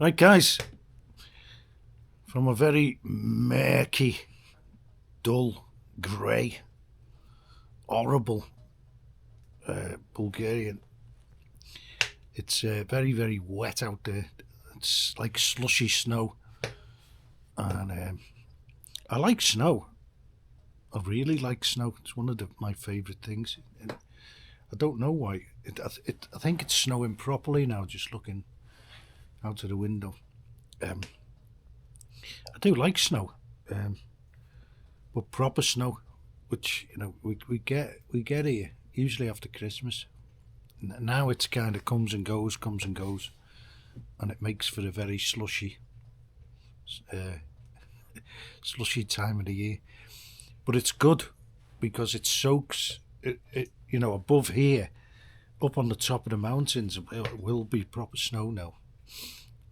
Right, guys, from a very murky, dull, grey, horrible Bulgarian, it's very, very wet out there. It's like slushy snow, and I like snow. I really like snow. It's one of my favourite things. And I don't know why. I think it's snowing properly now, just looking out of the window. I do like snow, but proper snow, which we get here usually after Christmas. Now it's kind of comes and goes, and it makes for a very slushy time of the year. But it's good because it soaks. Above here, up on the top of the mountains, it will be proper snow now,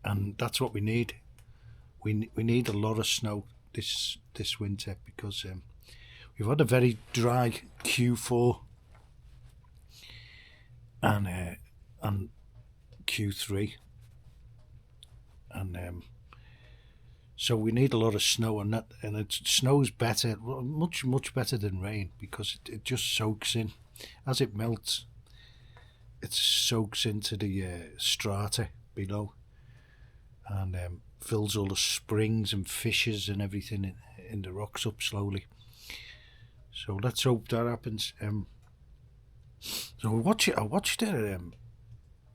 and that's what we need. We need a lot of snow this winter because we've had a very dry Q4 and Q3, and so we need a lot of snow, and it snows better, much better than rain, because it just soaks in as it melts. It soaks into the strata below, and fills all the springs and fissures and everything in the rocks up slowly. So let's hope that happens. So I watched a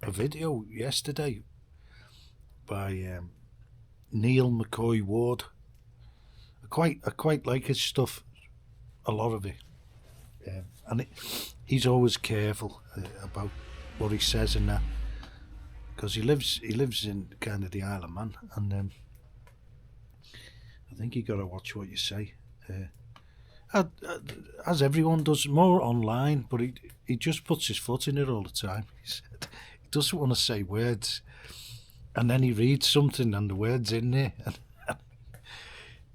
video yesterday by Neil McCoy Ward. I quite like his stuff, a lot of it, and he's always careful about what he says and that, because he lives in kind of the Isle of Man, and I think you got to watch what you say, as everyone does, more online, but he just puts his foot in it all the time. He doesn't want to say words, and then he reads something and the word's in there,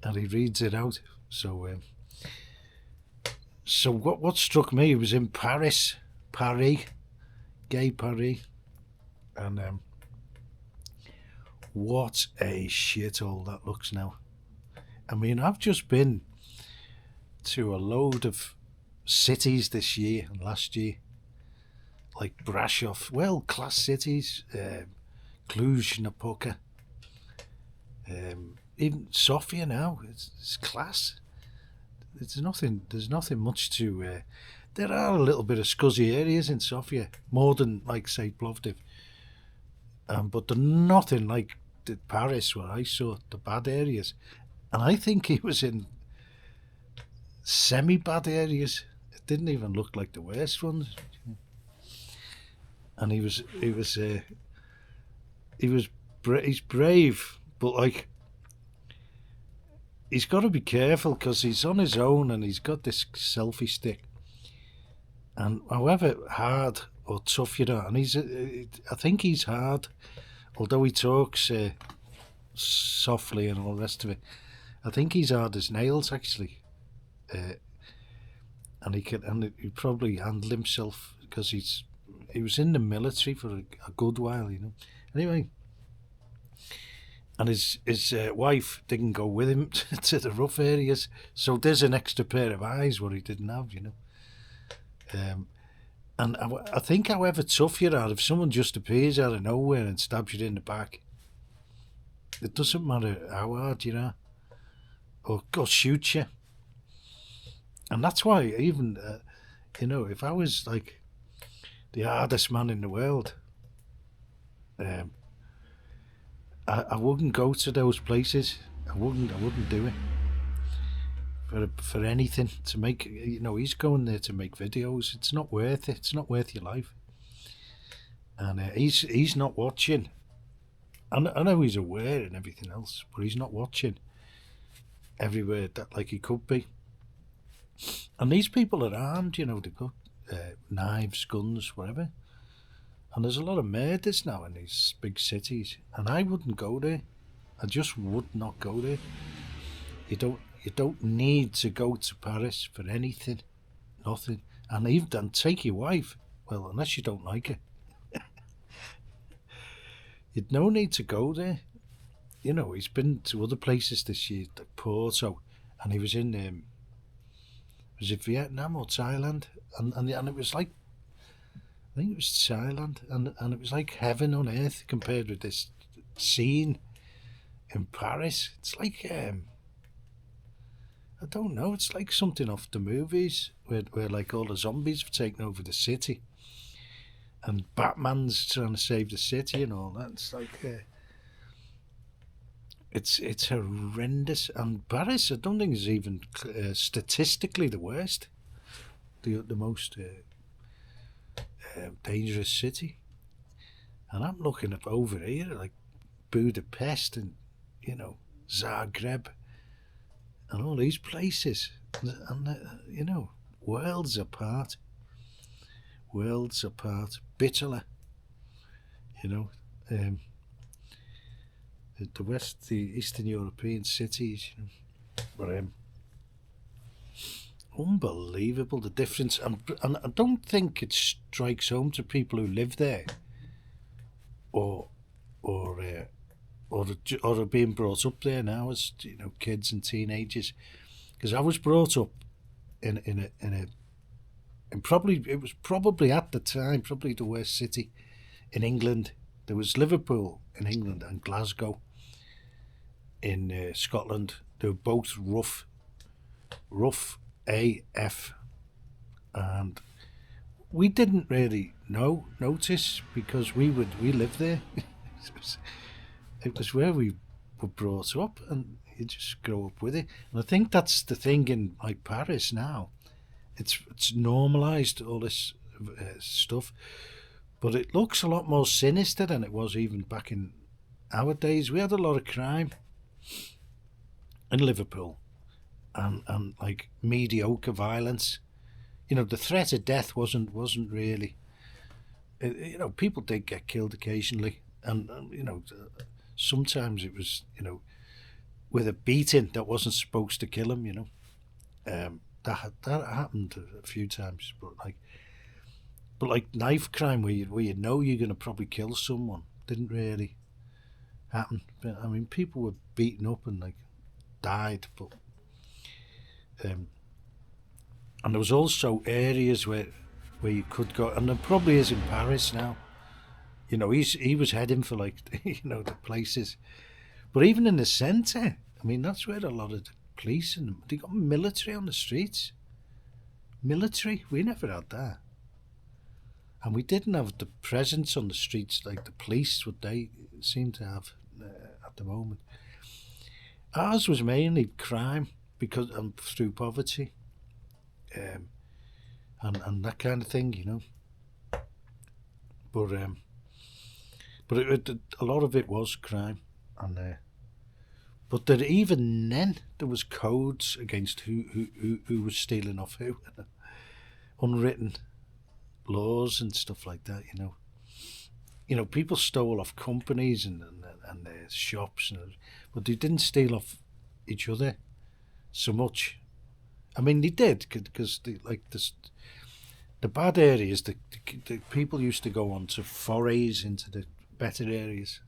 and he reads it out. So what struck me, it was in Paris, gay Paris, and what a shithole that looks now. I mean, I've just been to a load of cities this year and last year, like Brasov, well-class cities, Cluj-Napoca, even Sofia now. It's class. There's nothing much to. There are a little bit of scuzzy areas in Sofia, more than like say Plovdiv, but they're nothing like Paris, where I saw the bad areas, and I think he was in semi-bad areas. It didn't even look like the worst ones, and he's brave, but like he's got to be careful because he's on his own and he's got this selfie stick. And however hard or tough you are, and I think he's hard, although he talks softly and all the rest of it. I think he's hard as nails, actually, and he probably handle himself because he was in the military for a good while, Anyway, and his wife didn't go with him to the rough areas, so there's an extra pair of eyes what he didn't have, And I think however tough you are, if someone just appears out of nowhere and stabs you in the back, it doesn't matter how hard you are, or shoots you. And that's why even, if I was like the hardest man in the world, I wouldn't go to those places. I wouldn't do it for anything to make. He's going there to make videos. It's not worth it. It's not worth your life. And he's not watching. I know he's aware and everything else, but he's not watching everywhere that like he could be. And these people are armed. They've got knives, guns, whatever. And there's a lot of murders now in these big cities, and I wouldn't go there. I just would not go there. You don't need to go to Paris for anything, nothing. And even take your wife. Well, unless you don't like her, you'd no need to go there. you know, he's been to other places this year, like Porto, and he was in was it Vietnam or Thailand, and it was like, I think it was Thailand, and it was like heaven on earth compared with this scene in Paris. It's like I don't know. It's like something off the movies where like all the zombies have taken over the city, and Batman's trying to save the city and all that. It's like it's horrendous. And Paris, I don't think is even statistically the worst, the most dangerous city. And I'm looking up over here like Budapest and Zagreb and all these places, and worlds apart, bitterly, um, the Eastern European cities, but unbelievable the difference, and I don't think it strikes home to people who live there, or are being brought up there now as kids and teenagers, because I was brought up in probably, it was probably at the time probably the worst city in England. There was Liverpool in England and Glasgow in Scotland. They were both rough AF, and we didn't really notice because we lived there. It was where we were brought up, and you just grow up with it. And I think that's the thing in like Paris now. It's normalised, all this stuff, but it looks a lot more sinister than it was even back in our days. We had a lot of crime in Liverpool, and like mediocre violence. The threat of death wasn't really. People did get killed occasionally, and sometimes it was with a beating that wasn't supposed to kill him. That happened a few times, but like knife crime where you know you're going to probably kill someone didn't really happen. But I mean, people were beaten up and like died, but and there was also areas where you could go, and there probably is in Paris now. He was heading for like the places, but even in the centre, I mean, that's where a lot of the police and they got military on the streets. Military, we never had that, and we didn't have the presence on the streets like the police what they seem to have at the moment. Ours was mainly crime because through poverty, and that kind of thing, But a lot of it was crime, and but that even then there was codes against who was stealing off who, unwritten laws and stuff like that. People stole off companies and their shops, but they didn't steal off each other so much. I mean, they did because the bad areas, the people used to go on to forays into the better areas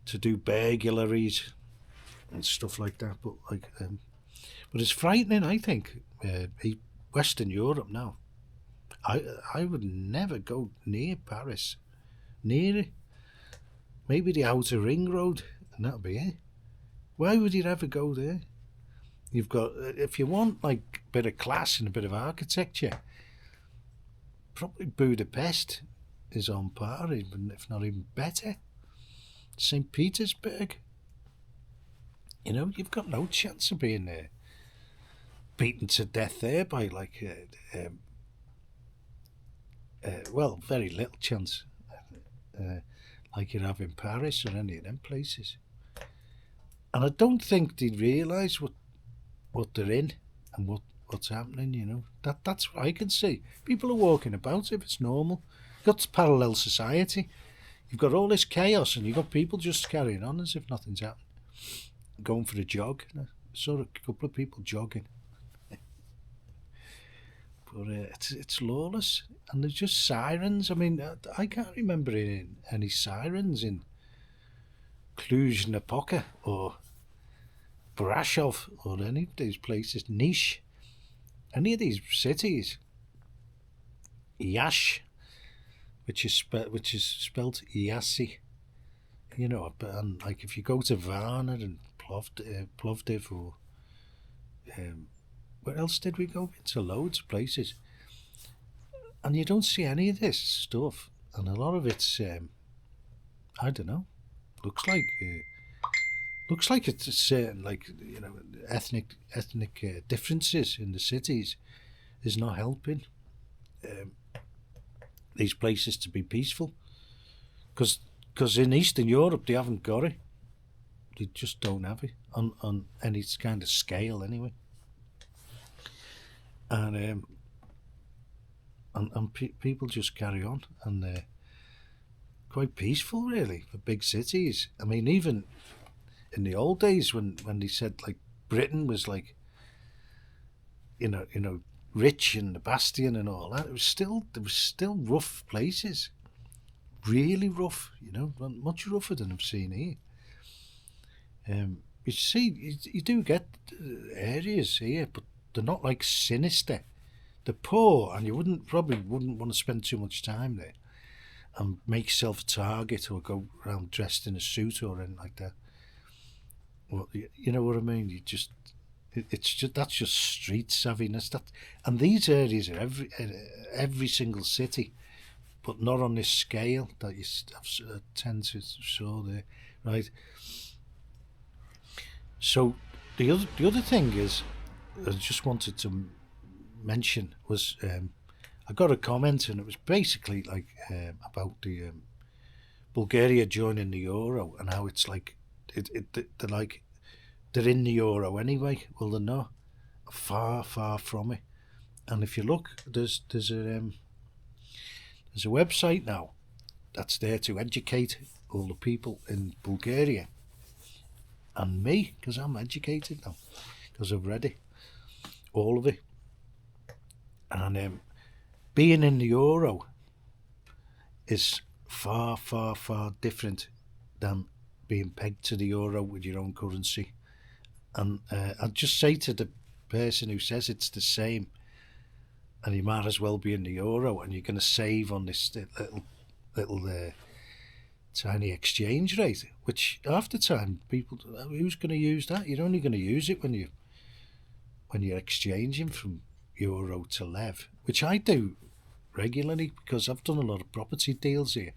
to do burglaries and stuff like that. But but it's frightening. I think Western Europe now. I would never go near Paris, near it. Maybe the outer ring road, and that'll be it. Why would you ever go there? You've got, if you want like a bit of class and a bit of architecture, probably Budapest is on par, even if not even better. St. Petersburg, you've got no chance of being there, beaten to death there by like, well, very little chance, like you have in Paris or any of them places. And I don't think they realise what they're in and what's happening. That's what I can see. People are walking about if it's normal. You've got parallel society. You've got all this chaos, and you've got people just carrying on as if nothing's happened, going for a jog. I saw a couple of people jogging, but it's lawless, and there's just sirens. I mean, I can't remember any sirens in Cluj-Napoca or Brasov or any of these places, Niš, any of these cities, Yash, which is spelt Yassi, you know, and like if you go to Varna and Plovdiv or where else did we go? Into loads of places, and you don't see any of this stuff, and a lot of it's I don't know, looks like it's a certain, like, you know, ethnic differences in the cities is not helping these places to be peaceful, because in Eastern Europe they haven't got it. They just don't have it on any kind of scale anyway. And people just carry on, and they're quite peaceful really for big cities. I mean, even in the old days when they said like Britain was like, you know, rich and the bastion and all that, there was still rough places, really rough, you know, much rougher than I've seen here. You see, you do get areas here, but they're not like sinister. They're poor, and you probably wouldn't want to spend too much time there and make yourself a target or go around dressed in a suit or anything like that. Well, you know what I mean? That's just street savviness. And these areas are every single city, but not on this scale that you tend to saw there, right? So the other thing is, I just wanted to mention was I got a comment, and it was basically like about the Bulgaria joining the euro and how it's like they're in the euro anyway. Well, they're not. Far from it. And if you look, there's a website now that's there to educate all the people in Bulgaria and me, because I'm educated now, because I've read it, all of it. And being in the euro is far different than being pegged to the euro with your own currency. And I'd just say to the person who says it's the same, and you might as well be in the euro, and you're going to save on this little tiny exchange rate, which half the time people, who's going to use that? You're only going to use it when you're exchanging from euro to lev, which I do regularly because I've done a lot of property deals here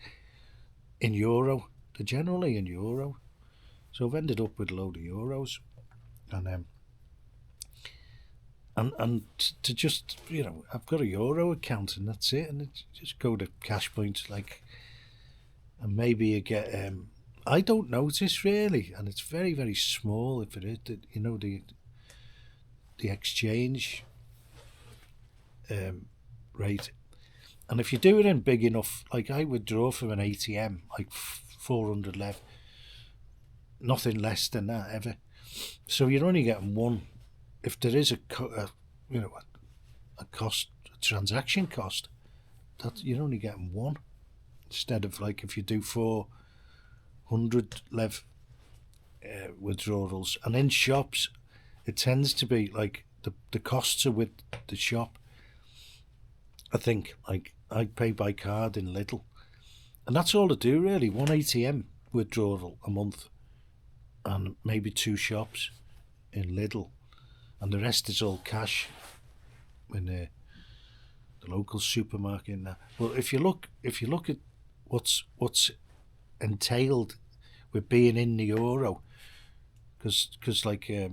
in euro. They're generally in euro, so I've ended up with a load of euros, and to just, you know, I've got a euro account and that's it, and just go to cash point, like, and maybe you get I don't notice really, and it's very small if it is, you know, the exchange rate. And if you do it in big enough, like I withdraw from an ATM like 400 lev, nothing less than that ever. So you're only getting one. If there is a transaction cost, that you're only getting one, instead of like if you do 400 lev withdrawals. And in shops, it tends to be like the costs are with the shop. I think, like, I pay by card in Lidl, and that's all I do really. One ATM withdrawal a month, and maybe 2 shops in Lidl, and the rest is all cash in the local supermarket. And that. Well, if you look at what's entailed with being in the euro, because like I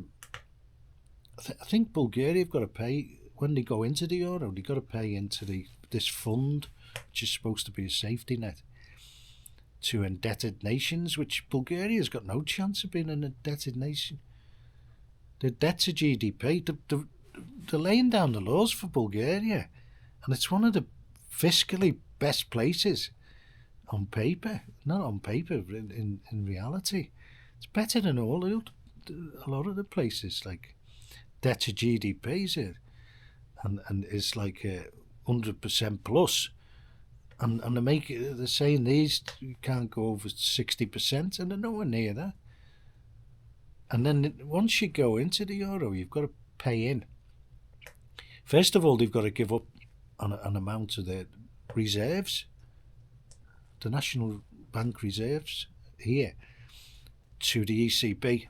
think Bulgaria have got to pay. When they go into the euro, they've got to pay into this fund, which is supposed to be a safety net to indebted nations, which Bulgaria's got no chance of being an indebted nation. The debt to GDP, they're laying down the laws for Bulgaria, and it's one of the fiscally best places on paper, not on paper, in reality. It's better than a lot of the places, like debt to GDP is it. And it's like 100% plus, and they're saying these you can't go over 60%, and they're nowhere near that. And then once you go into the euro, you've got to pay in. First of all, they've got to give up an amount of their reserves, the national bank reserves here, to the ECB,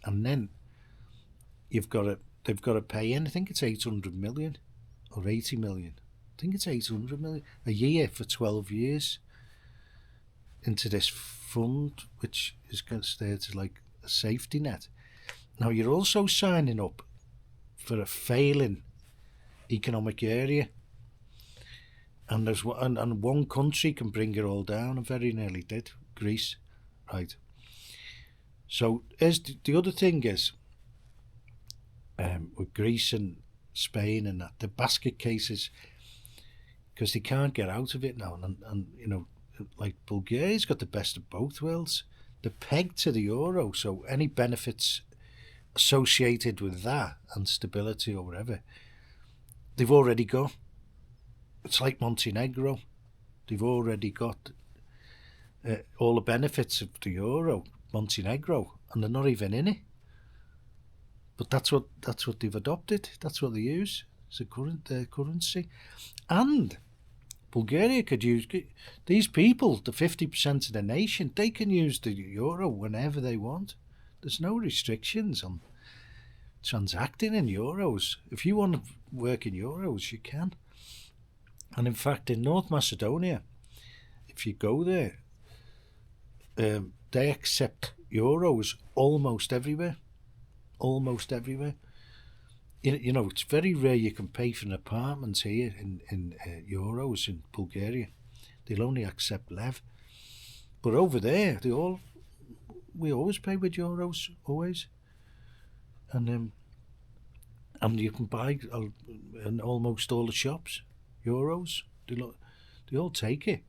and then they've got to pay in. I think it's 800 million or 80 million. I think it's 800 million a year for 12 years into this fund, which is going to stay to like a safety net. Now you're also signing up for a failing economic area, and there's one country can bring it all down, and very nearly did, Greece, right? So as the other thing is, with Greece and Spain and that, the basket cases, because they can't get out of it now, and you know, like Bulgaria's got the best of both worlds. They're pegged to the euro, so any benefits associated with that and stability or whatever, they've already got. It's like Montenegro. They've already got all the benefits of the euro, Montenegro, and they're not even in it. But that's what they've adopted. That's what they use as their currency. And Bulgaria could use, these people, the 50% of the nation, they can use the euro whenever they want. There's no restrictions on transacting in euros. If you want to work in euros, you can. And in fact, in North Macedonia, if you go there, they accept euros almost everywhere. Almost everywhere. You know, it's very rare you can pay for an apartment here in euros in Bulgaria. They'll only accept lev. But over there, we always pay with euros, always. And you can buy in almost all the shops euros. They all take it.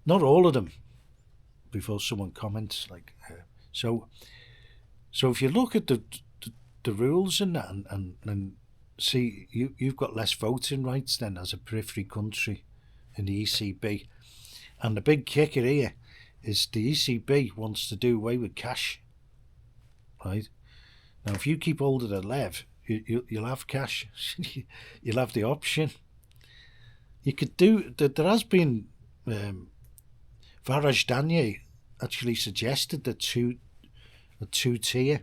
Not all of them. Before someone comments like so if you look at the rules and that and see you've got less voting rights then as a periphery country in the ECB, and the big kicker here is the ECB wants to do away with cash, right? Now if you keep hold of the lev, you'll have cash. You'll have the option. You could do that. There has been Varajdanye actually suggested a two-tier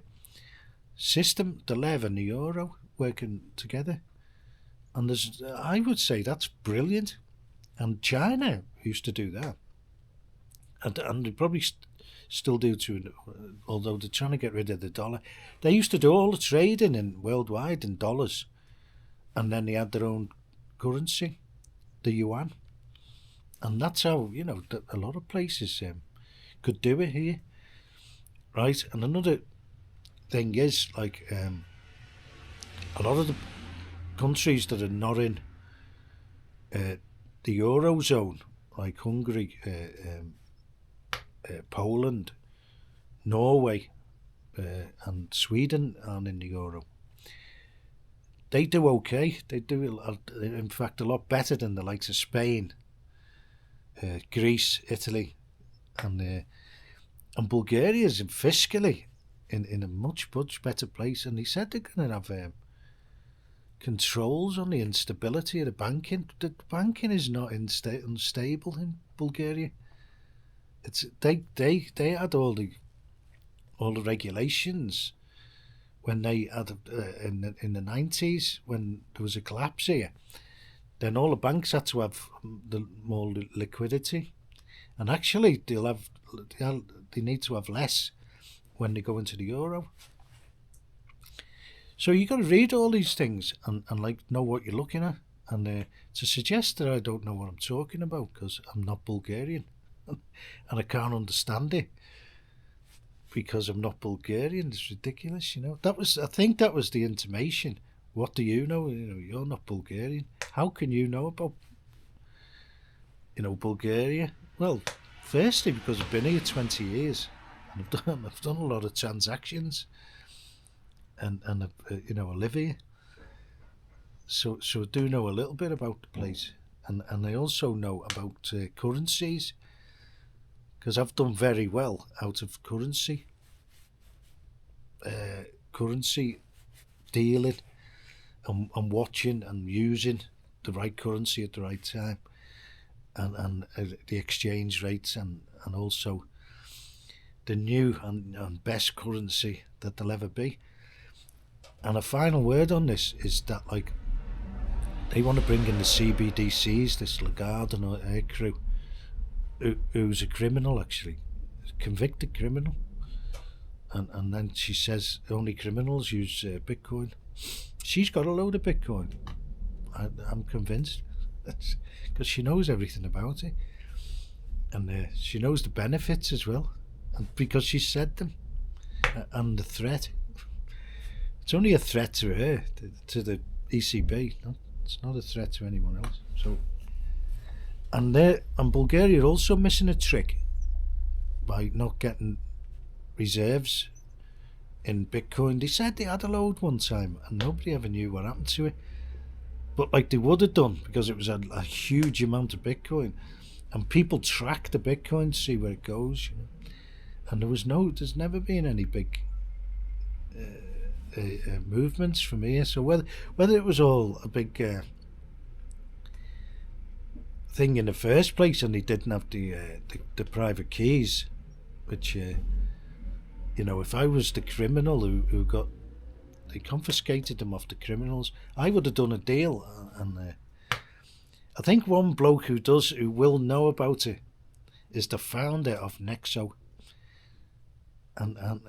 system, the lev and the euro working together, and I would say that's brilliant. And China used to do that, and they probably still do too, although they're trying to get rid of the dollar. They used to do all the trading in worldwide in dollars, and then they had their own currency, the yuan. And that's how, you know, a lot of places could do it here, right? And another thing is, like, a lot of the countries that are not in the Eurozone, like Hungary, Poland, Norway, and Sweden aren't in the euro. They do okay. They do, in fact, a lot better than the likes of Spain, Greece, Italy, and Bulgaria is fiscally in a much better place. And they said they're going to have controls on the instability of the banking. The banking is not unstable in Bulgaria. It's they had all the regulations when they had in the 90s when there was a collapse here. Then all the banks had to have more liquidity, and actually they need to have less when they go into the euro. So you got to read all these things and like know what you're looking at, and to suggest that I don't know what I'm talking about because I'm not Bulgarian and I can't understand it because I'm not Bulgarian, it's ridiculous, you know. I think that was the intimation. What do you know? You know, you're not Bulgarian. How can you know about, you know, Bulgaria? Well, firstly, because I've been here 20 years and I've done a lot of transactions, and you know, I live here, so I do know a little bit about the place, and I also know about currencies, because I've done very well out of currency dealing, and watching and using the right currency at the right time, and the exchange rates, and also the new and best currency that there'll ever be. And a final word on this is that, like, they want to bring in the CBDCs, this Lagarde and her crew, who's a criminal, actually, a convicted criminal. And then she says only criminals use Bitcoin. She's got a load of Bitcoin. I'm convinced. Because she knows everything about it. And she knows the benefits as well. And because she said them. And the threat. It's only a threat to her, to the ECB. No, it's not a threat to anyone else. So, and Bulgaria are also missing a trick by not getting reserves in Bitcoin. They said they had a load one time and nobody ever knew what happened to it, but like they would have done, because it was a huge amount of Bitcoin, and people track the Bitcoin to see where it goes, and there's never been any big movements from here. So whether it was all a big thing in the first place, and they didn't have the private keys, which if I was the criminal who got, they confiscated them off the criminals, I would have done a deal. And I think one bloke who will know about it is the founder of Nexo, and